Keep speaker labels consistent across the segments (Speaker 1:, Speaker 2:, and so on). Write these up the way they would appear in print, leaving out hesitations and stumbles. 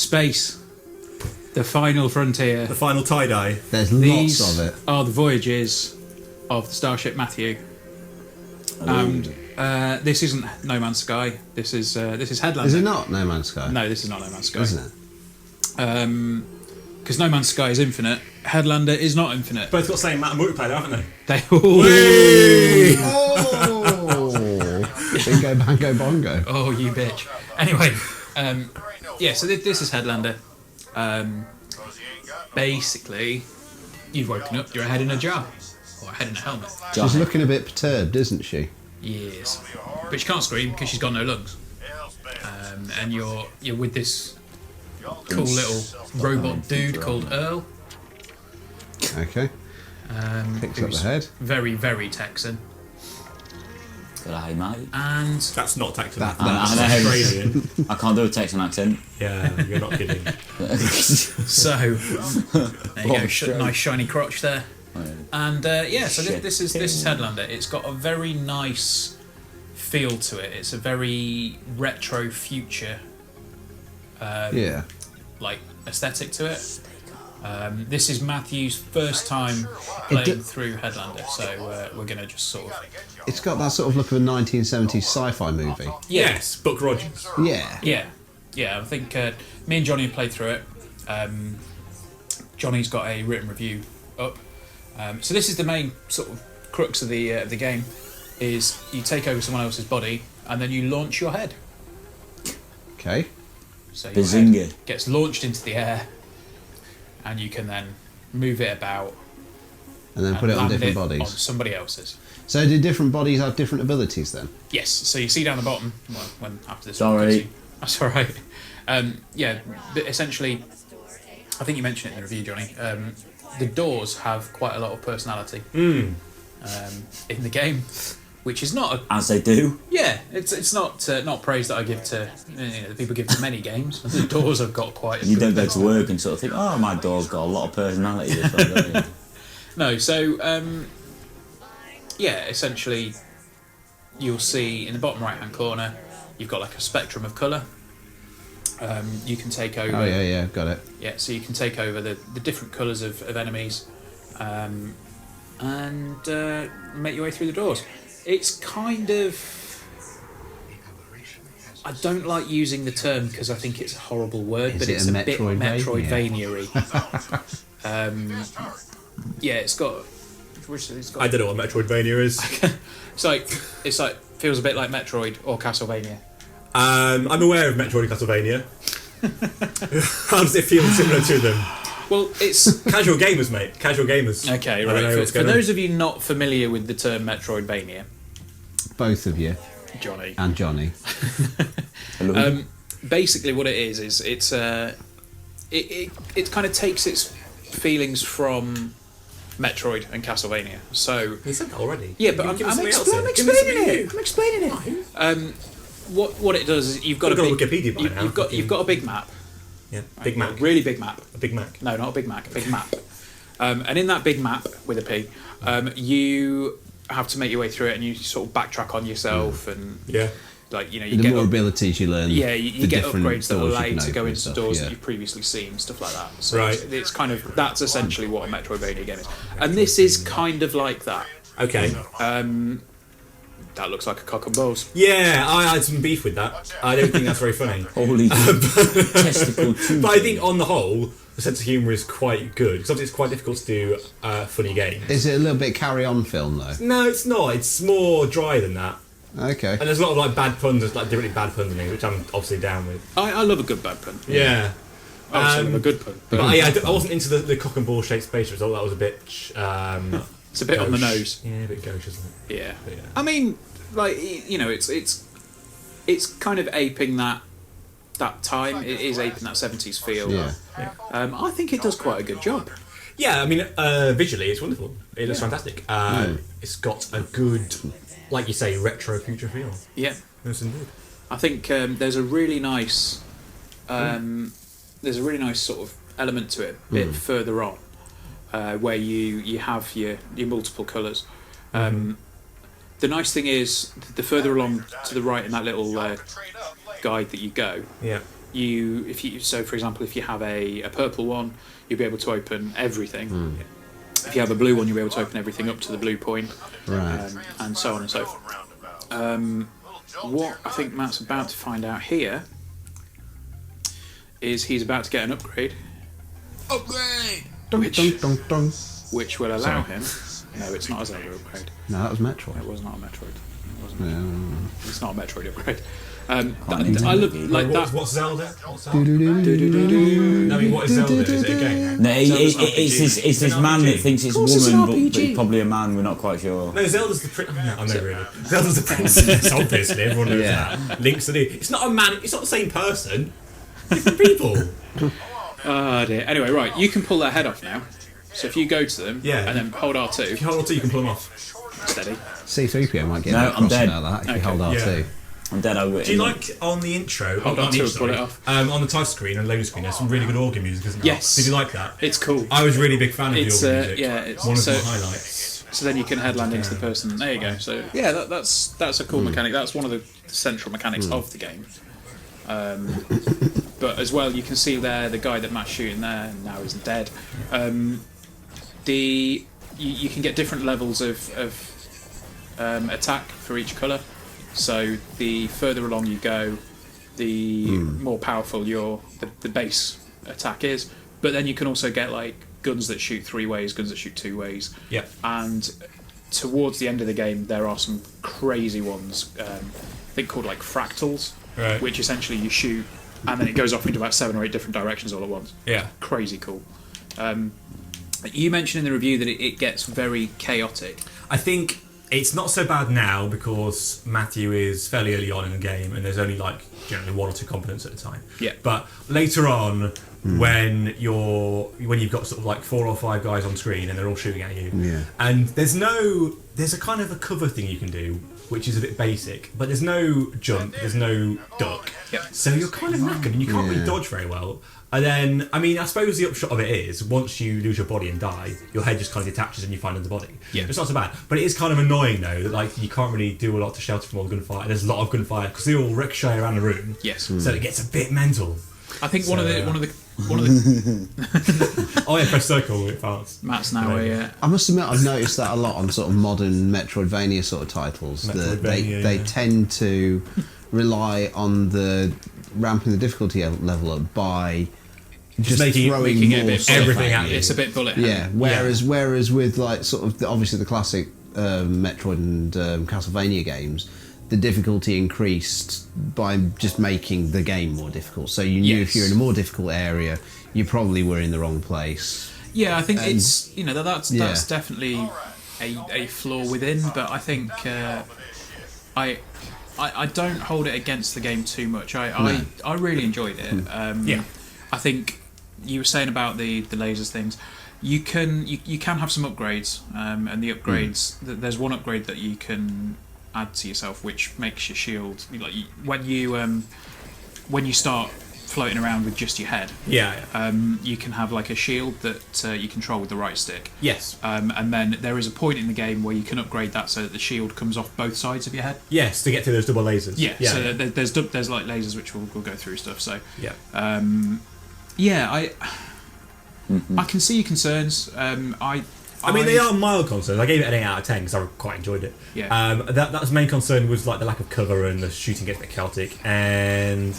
Speaker 1: Space. The final frontier.
Speaker 2: The final tie-dye.
Speaker 3: There's
Speaker 1: These
Speaker 3: lots of it.
Speaker 1: are the voyages of the starship Matthew. And this isn't No Man's Sky. This is Headlander.
Speaker 3: Is it not No Man's Sky?
Speaker 1: No, this is not No Man's Sky.
Speaker 3: Isn't it?
Speaker 1: Because No Man's Sky is infinite. Headlander is not infinite.
Speaker 2: Both got the same amount of multiplayer, haven't they?
Speaker 1: They all.
Speaker 3: Oh! Bingo, bango, bongo.
Speaker 1: Oh, you bitch. Anyway, yeah. So this is Headlander. Basically, you've woken up. You're a head in a jar, or a head in a helmet.
Speaker 3: She's looking a bit perturbed, isn't she?
Speaker 1: Yes, but she can't scream because she's got no lungs. And you're with this cool little robot dude called Earl.
Speaker 3: Okay. Picks up the head.
Speaker 1: Very, very Texan.
Speaker 4: G'day, mate.
Speaker 1: And
Speaker 2: That's not Texan.
Speaker 3: That's
Speaker 2: Australian.
Speaker 4: I can't do a Texan accent.
Speaker 2: Yeah, you're not kidding.
Speaker 1: so there you go, nice shiny crotch there. And yeah, so this is Headlander. It's got a very nice feel to it. It's a very retro future, like aesthetic to it. This is Matthew's first time playing through Headlander, so we're gonna just sort of.
Speaker 3: It's got that sort of look of a 1970s sci-fi movie.
Speaker 2: Yes, Buck Rogers.
Speaker 3: Yeah.
Speaker 1: Yeah. I think me and Johnny have played through it. Johnny's got a written review up. So this is the main sort of crux of the game, is you take over someone else's body and then you launch your head.
Speaker 3: Okay.
Speaker 1: So your head gets launched into the air, and you can then move it about
Speaker 3: and then put it on different
Speaker 1: on
Speaker 3: bodies.
Speaker 1: somebody else's.
Speaker 3: So do different bodies have different abilities then?
Speaker 1: Yes. So you see down the bottom. Well, when after this.
Speaker 4: Sorry.
Speaker 1: That's all right. Yeah, but essentially, I think you mentioned it in the review, Johnny. The doors have quite a lot of personality in the game, which is not
Speaker 4: as they do.
Speaker 1: Yeah, it's not praise that I give to the people give to many games. The doors have got quite.
Speaker 4: You don't go to work and sort of think, oh, my door's got a lot of personality. This one, don't you?
Speaker 1: No, so yeah, essentially, you'll see in the bottom right hand corner, you've got like a spectrum of colour. You can take over.
Speaker 3: Oh yeah, got it.
Speaker 1: Yeah, so you can take over the different colours of enemies, and make your way through the doors. It's kind of. I don't like using the term because I think it's a horrible word, but it's a bit Metroidvania-y. Yeah, it's got.
Speaker 2: I don't know what Metroidvania is.
Speaker 1: it's like feels a bit like Metroid or Castlevania.
Speaker 2: I'm aware of Metroid and Castlevania. How does it feel similar to them?
Speaker 1: Well, it's
Speaker 2: casual gamers, mate. Casual gamers.
Speaker 1: Okay, right. For those of you not familiar with the term Metroidvania,
Speaker 3: both of you,
Speaker 1: Johnny
Speaker 3: and Johnny.
Speaker 1: Basically, what it is it's it kind of takes its feelings from Metroid and Castlevania. So
Speaker 2: you said that already.
Speaker 1: Yeah, but I'm explaining it. What it does is you've got
Speaker 2: Wikipedia by now.
Speaker 1: You've got a big map.
Speaker 2: Yeah, Big Mac.
Speaker 1: A really big map.
Speaker 2: A Big Mac.
Speaker 1: No, not a Big Mac. A big map. And in that big map with a P, you have to make your way through it, and you sort of backtrack on yourself, and like you
Speaker 3: the
Speaker 1: get
Speaker 3: more abilities you learn.
Speaker 1: Yeah, you get upgrades that allow you to go into
Speaker 3: stuff,
Speaker 1: doors that you've previously seen, stuff like that. So it's kind of that's essentially what a Metroidvania game is, and this is kind of like that.
Speaker 2: Okay.
Speaker 1: That looks like a cock and balls.
Speaker 2: Yeah, I had some beef with that. I don't think that's very funny.
Speaker 4: Holy testicle too.
Speaker 2: But I think on the whole, the sense of humour is quite good. Because obviously it's quite difficult to do funny games.
Speaker 3: Is it a little bit carry-on film though?
Speaker 2: No, it's not. It's more dry than that.
Speaker 3: Okay.
Speaker 2: And there's a lot of like bad puns, like deliberately bad puns in it, which I'm obviously down with.
Speaker 1: I love a good bad pun.
Speaker 2: Yeah.
Speaker 1: I also love a good pun.
Speaker 2: But I wasn't into the cock and ball shaped space result. That was a bit.
Speaker 1: It's a bit
Speaker 2: gauche.
Speaker 1: On the nose.
Speaker 2: Yeah, a bit gauche, isn't it?
Speaker 1: Yeah. I mean, like it's kind of aping that time. It is aping that 70s feel.
Speaker 3: Yeah.
Speaker 1: I think it does quite a good job.
Speaker 2: Yeah, I mean, visually it's wonderful. It looks fantastic. It's got a good, like you say, retro future feel.
Speaker 1: Yeah.
Speaker 2: Yes, indeed.
Speaker 1: I think there's a really nice sort of element to it a bit further on, where you have your multiple colours. The nice thing is, the further along to the right in that little guide that you go, for example, if you have a purple one, you'll be able to open everything. If you have a blue one, you'll be able to open everything up to the blue point,
Speaker 3: Right.
Speaker 1: and so on and so forth. What I think Matt's about to find out here is he's about to get an upgrade.
Speaker 3: Dun, dun, dun, dun.
Speaker 1: Which will allow him. No, it's not a Zelda upgrade.
Speaker 3: No, that was Metroid.
Speaker 1: It was not a Metroid. It wasn't.
Speaker 3: Yeah.
Speaker 1: It's not a Metroid upgrade. I look
Speaker 4: What's
Speaker 1: like that.
Speaker 2: What's Zelda? What's that?
Speaker 3: Do-do-do-do-do-do.
Speaker 2: No, I mean, what is Zelda? Is it a game?
Speaker 4: No,
Speaker 1: Zelda's an
Speaker 4: it's this
Speaker 2: It's an
Speaker 4: man
Speaker 2: RPG.
Speaker 4: that thinks it's a
Speaker 1: course it's an
Speaker 4: woman, but
Speaker 1: RPG.
Speaker 4: it's probably a man. We're not quite sure.
Speaker 2: No, Zelda's the prince. I know, really. Zelda's the princess, obviously. Everyone knows
Speaker 3: Yeah.
Speaker 2: that. Link's the dude. It's not a man. It's not the same person. Different people.
Speaker 1: Oh dear. Anyway, right, you can pull their head off now. So if you go to them
Speaker 2: Yeah.
Speaker 1: and then hold R2,
Speaker 2: If you hold on to, you can pull them off.
Speaker 1: steady.
Speaker 3: C3PO might get
Speaker 4: No,
Speaker 3: a
Speaker 4: I'm
Speaker 3: cross
Speaker 4: dead.
Speaker 3: about that if you
Speaker 1: Okay.
Speaker 3: hold R2.
Speaker 2: Yeah.
Speaker 4: I'm dead over it.
Speaker 2: Do you like on the intro?
Speaker 1: Hold
Speaker 2: not
Speaker 1: on
Speaker 2: the
Speaker 1: to
Speaker 2: intro,
Speaker 1: it, pull it
Speaker 2: sorry,
Speaker 1: off.
Speaker 2: on the title screen and loading screen, there's some really good organ music, isn't there?
Speaker 1: Yes.
Speaker 2: Did you like that?
Speaker 1: It's cool.
Speaker 2: I was a really big fan of the
Speaker 1: It's,
Speaker 2: organ music.
Speaker 1: yeah, it's-
Speaker 2: one of
Speaker 1: so-
Speaker 2: my highlights.
Speaker 1: So then you can headland into the person. There you go. So yeah, that's a cool mechanic. That's one of the central mechanics of the game. But as well, you can see there the guy that Matt's shooting there now is dead. You can get different levels of attack for each colour. So the further along you go, the more powerful the base attack is. But then you can also get like guns that shoot 3 ways, guns that shoot 2 ways.
Speaker 2: Yeah.
Speaker 1: And towards the end of the game, there are some crazy ones. I think called like fractals,
Speaker 2: Right.
Speaker 1: which essentially you shoot and then it goes off into about 7 or 8 different directions all at once.
Speaker 2: Yeah.
Speaker 1: Crazy cool. You mentioned in the review that it gets very chaotic.
Speaker 2: I think it's not so bad now because Matthew is fairly early on in the game and there's only like generally 1 or 2 components at a time.
Speaker 1: Yeah.
Speaker 2: But later on, when you've got sort of like 4 or 5 guys on screen and they're all shooting at you,
Speaker 3: Yeah.
Speaker 2: and there's a kind of a cover thing you can do, which is a bit basic, but there's no jump, there's no duck.
Speaker 1: Yep.
Speaker 2: So you're kind of knackered and you can't really dodge very well. And then, I mean, I suppose the upshot of it is, once you lose your body and die, your head just kind of detaches and you find another body.
Speaker 1: Yeah.
Speaker 2: It's not so bad. But it is kind of annoying, though, that like you can't really do a lot to shelter from all the gunfire. There's a lot of gunfire, because they all ricochet around the room.
Speaker 1: Yes.
Speaker 2: So it gets a bit mental.
Speaker 1: I think one of the
Speaker 2: Oh yeah, press circle, it farts.
Speaker 1: Matt's now
Speaker 3: I must admit, I've noticed that a lot on sort of modern Metroidvania sort of titles. That
Speaker 2: Metroidvania,
Speaker 3: they
Speaker 2: yeah.
Speaker 3: tend to rely on the ramping the difficulty level up by just
Speaker 2: making
Speaker 3: throwing
Speaker 1: it a
Speaker 3: more
Speaker 1: bit
Speaker 3: stuff
Speaker 2: everything
Speaker 3: at
Speaker 2: at
Speaker 3: you.
Speaker 1: it's a bit bullet hell.
Speaker 3: Yeah. Whereas with like sort of obviously the classic Metroid and Castlevania games, the difficulty increased by just making the game more difficult. So you knew
Speaker 1: Yes.
Speaker 3: if you're in a more difficult area, you probably were in the wrong place.
Speaker 1: Yeah, I think it's that's
Speaker 3: Yeah.
Speaker 1: definitely a flaw within, but I think I don't hold it against the game too much. I really enjoyed it.
Speaker 2: Yeah.
Speaker 1: I think you were saying about the lasers things. You can have some upgrades, and the upgrades. There's one upgrade that you can add to yourself, which makes your shield like when you start floating around with just your head.
Speaker 2: Yeah.
Speaker 1: You can have like a shield that you control with the right stick.
Speaker 2: Yes.
Speaker 1: And then there is a point in the game where you can upgrade that so that the shield comes off both sides of your head.
Speaker 2: Yes, to get to those double lasers.
Speaker 1: Yeah. So there's like lasers which we'll go through stuff. So
Speaker 2: Yeah.
Speaker 1: I can see your concerns.
Speaker 2: I mean, they are mild concerns. I gave it an 8 out of 10 because I quite enjoyed it.
Speaker 1: Yeah.
Speaker 2: That's the main concern was like the lack of cover and the shooting gets a bit chaotic, and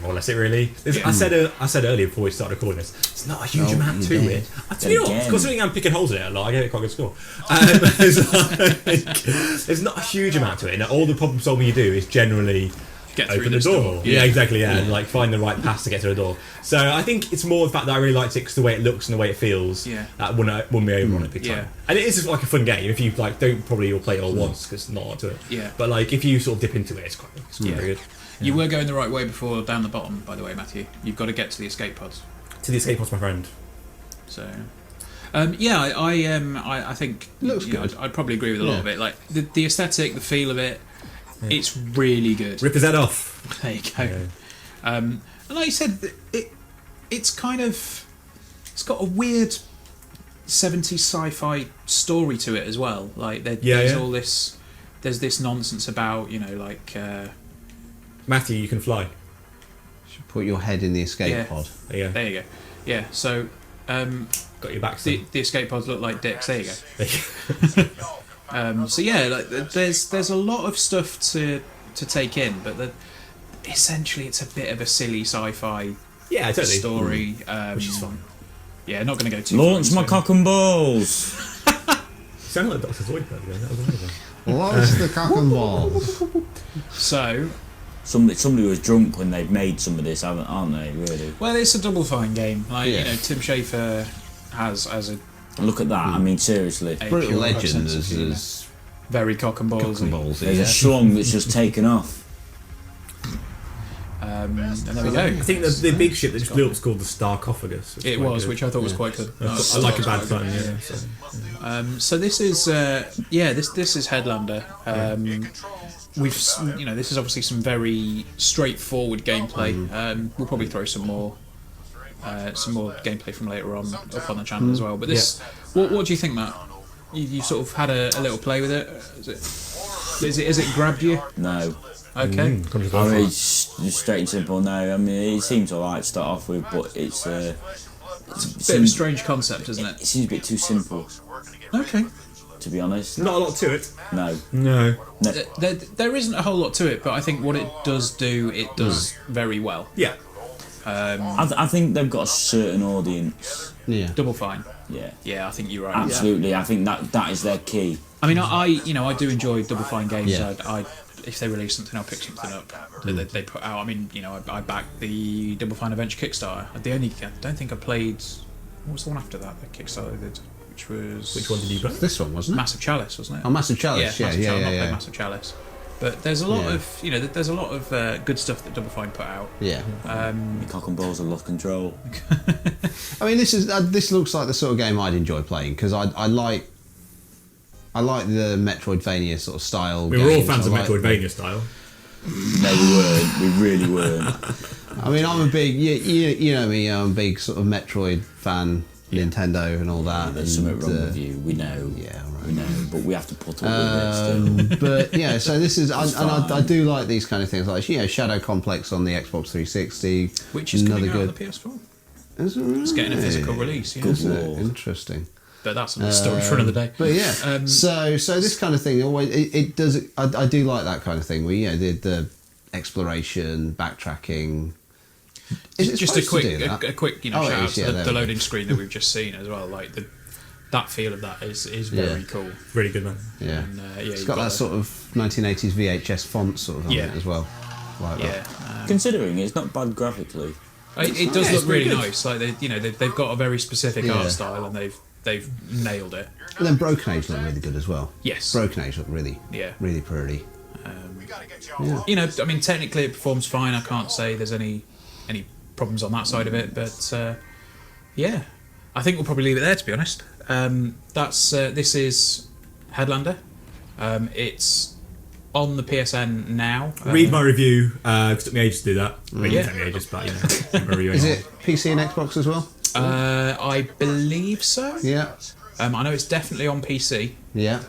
Speaker 2: more or less it really. I said earlier before we started recording this, it's not a huge amount to it. To be honest, considering I'm picking holes in it a lot, I gave it quite a good score. There's not a huge amount to it, and all the problem solving you do is generally
Speaker 1: Get through
Speaker 2: open the
Speaker 1: this
Speaker 2: door. Yeah, exactly. Yeah, and like find the right path to get to the door. So I think it's more the fact that I really liked it because the way it looks and the way it feels.
Speaker 1: Yeah.
Speaker 2: That wouldn't be over on it big time.
Speaker 1: Yeah.
Speaker 2: And it is just like a fun game. If you like, don't probably all play it all once because it's not a lot to it.
Speaker 1: Yeah.
Speaker 2: But like, if you sort of dip into it, it's quite very good.
Speaker 1: You were going the right way before down the bottom, by the way, Matthew. You've got to get to the escape pods.
Speaker 2: To the escape pods, my friend.
Speaker 1: So, I think
Speaker 3: Looks
Speaker 1: you know,
Speaker 3: good.
Speaker 1: I'd probably agree with a lot of it. Like the aesthetic, the feel of it, it's really good.
Speaker 2: Rip his head off.
Speaker 1: There you go.
Speaker 2: Yeah.
Speaker 1: And like you said, it's got a weird 70s sci-fi story to it as well. Like there's all this, there's this nonsense about like.
Speaker 2: Matthew, you can fly.
Speaker 3: Put your head in the escape
Speaker 1: Yeah.
Speaker 3: pod.
Speaker 2: There you go.
Speaker 1: There you go. Yeah. So
Speaker 2: Got your back.
Speaker 1: the escape pods look like dicks. There you go.
Speaker 2: There you go.
Speaker 1: So yeah, like there's a lot of stuff to take in, but essentially it's a bit of a silly sci-fi
Speaker 2: Yeah, totally.
Speaker 1: story,
Speaker 2: Which is fun.
Speaker 1: Yeah, not going to go too.
Speaker 4: Launch
Speaker 1: far
Speaker 4: my
Speaker 1: into it.
Speaker 4: cock and balls.
Speaker 2: Sounded like Dr. Zoidberg then. That was amazing.
Speaker 3: What's the cock and balls?
Speaker 1: So,
Speaker 4: Somebody was drunk when they've made some of this, aren't they? Really.
Speaker 1: well, it's a Double Fine game. Like
Speaker 3: Yeah.
Speaker 1: Tim Schafer has a
Speaker 4: Look at that. I mean, seriously.
Speaker 3: Brutal
Speaker 1: pure
Speaker 3: Legend
Speaker 1: sense of humour.
Speaker 3: is
Speaker 1: Very cock and
Speaker 3: cock
Speaker 1: balls.
Speaker 3: and balls.
Speaker 4: There's
Speaker 3: Yeah.
Speaker 4: a schlong that's just taken off.
Speaker 1: And there we go.
Speaker 2: I think the big ship that just blew up was called the Sarcophagus.
Speaker 1: It was, which I thought was quite good.
Speaker 2: I like a bad button. Yeah. So.
Speaker 1: So this is this is Headlander. This is obviously some very straightforward gameplay. We'll probably throw some more gameplay from later on up on the channel as well. But this, what do you think, Matt? You sort of had a little play with it. Is it grabbed you?
Speaker 4: No.
Speaker 1: Okay.
Speaker 4: I mean, it's just straight and simple. No, I mean, it seems alright to start off with, but it's
Speaker 1: It's a bit of a strange concept, isn't
Speaker 4: It
Speaker 1: it?
Speaker 4: seems a bit too simple,
Speaker 1: Okay.
Speaker 4: to be honest.
Speaker 2: Not a lot to it.
Speaker 4: No.
Speaker 2: No.
Speaker 1: There isn't a whole lot to it, but I think what it does do, it does very well.
Speaker 2: Yeah.
Speaker 4: I think they've got a certain audience.
Speaker 3: Yeah.
Speaker 1: Double Fine.
Speaker 4: Yeah.
Speaker 1: Yeah, I think you're right.
Speaker 4: Absolutely. I think that is their key.
Speaker 1: I mean, I do enjoy Double Fine games.
Speaker 3: Yeah.
Speaker 1: I if they release something, I'll pick something up that they put out. I mean, I backed the Double Fine Adventure Kickstarter. I don't think I played. What was the one after that? The Kickstarter they did, which was
Speaker 2: Which one did you buy?
Speaker 3: This one, wasn't it?
Speaker 1: Massive Chalice, wasn't it?
Speaker 3: Oh, Massive Chalice. Yeah,
Speaker 1: Massive
Speaker 3: yeah,
Speaker 1: Chalice. I've not
Speaker 3: yeah.
Speaker 1: played Massive Chalice. But there's a lot
Speaker 3: Yeah.
Speaker 1: of there's a lot of good stuff that Double Fine put out.
Speaker 3: Yeah.
Speaker 4: The cock and balls have lost control.
Speaker 3: I mean, this looks like the sort of game I'd enjoy playing because I like the Metroidvania sort of style.
Speaker 2: We were all
Speaker 3: games.
Speaker 2: fans of
Speaker 3: I like-
Speaker 2: Metroidvania style.
Speaker 4: No, we weren't. We really weren't.
Speaker 3: I mean, I'm a big, you know me, I'm a big sort of Metroid fan, Nintendo and all that.
Speaker 4: There's
Speaker 3: and,
Speaker 4: something wrong with you. We know.
Speaker 3: Yeah, right.
Speaker 4: We know, but we have to put up with it still.
Speaker 3: But yeah, so this is,
Speaker 4: It's
Speaker 3: and I
Speaker 4: fine.
Speaker 3: do like these kind of things, like Shadow Complex on the Xbox 360,
Speaker 1: Which is coming out on the PS4.
Speaker 3: It's
Speaker 1: getting a physical release, yeah.
Speaker 3: Isn't it?
Speaker 4: Lord.
Speaker 3: Interesting.
Speaker 1: But that's another story for another day.
Speaker 3: But yeah, so this kind of thing always it does. I do like that kind of thing where the exploration, backtracking. Is it
Speaker 1: Just a
Speaker 3: supposed to do that?
Speaker 1: quick
Speaker 3: Oh, it
Speaker 1: shout out
Speaker 3: is,
Speaker 1: to
Speaker 3: yeah,
Speaker 1: the
Speaker 3: there we go.
Speaker 1: loading screen that we've just seen as well. Like that feel of that is very
Speaker 3: Yeah.
Speaker 1: cool.
Speaker 2: Really good, man.
Speaker 3: Yeah,
Speaker 1: And,
Speaker 3: it's
Speaker 1: you've
Speaker 3: got that
Speaker 1: the-
Speaker 3: sort of 1980s VHS font sort of on
Speaker 1: Yeah.
Speaker 3: it as well. Like
Speaker 1: Yeah,
Speaker 3: that.
Speaker 4: Considering it's not bad graphically.
Speaker 1: it does
Speaker 2: Yeah,
Speaker 1: look
Speaker 2: it's pretty
Speaker 1: really
Speaker 2: good.
Speaker 1: nice. Like they've got a very specific
Speaker 3: Yeah.
Speaker 1: art style and they've nailed it.
Speaker 3: And then Broken Age looked really good as well.
Speaker 1: Yes.
Speaker 3: Broken Age looked really,
Speaker 1: Yeah.
Speaker 3: really pretty.
Speaker 1: I mean, technically it performs fine. I can't say there's any problems on that side of it, but yeah, I think we'll probably leave it there. To be honest, this is Headlander. It's on the PSN now.
Speaker 2: Read my review. It took me ages to do that. I mean,
Speaker 1: Yeah.
Speaker 2: it took me ages, but my review
Speaker 3: Is
Speaker 2: anyway.
Speaker 3: it PC and Xbox as well?
Speaker 1: I believe so.
Speaker 3: Yeah,
Speaker 1: I know it's definitely on PC.
Speaker 3: yeah.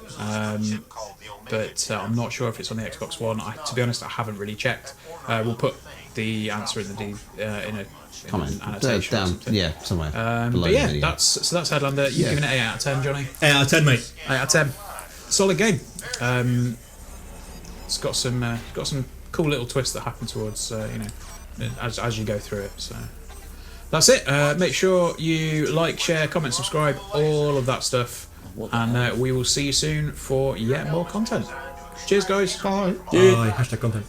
Speaker 1: But I'm not sure if it's on the Xbox One. To be honest, I haven't really checked. We'll put the answer in the
Speaker 3: Comment
Speaker 1: an annotation or
Speaker 3: down,
Speaker 1: something.
Speaker 3: yeah, somewhere. below
Speaker 1: But
Speaker 3: the
Speaker 1: yeah,
Speaker 3: video.
Speaker 1: that's Headlander. You've
Speaker 3: Yeah.
Speaker 1: given it 8 out of 10, Johnny.
Speaker 2: 8 out of 10, mate.
Speaker 1: 8 out of 10. Solid game. It's got some cool little twists that happen towards as you go through it. So that's it. Make sure you like, share, comment, subscribe, all of that stuff, and we will see you soon for yet more content. Cheers, guys.
Speaker 3: Bye.
Speaker 2: Bye. Hashtag content.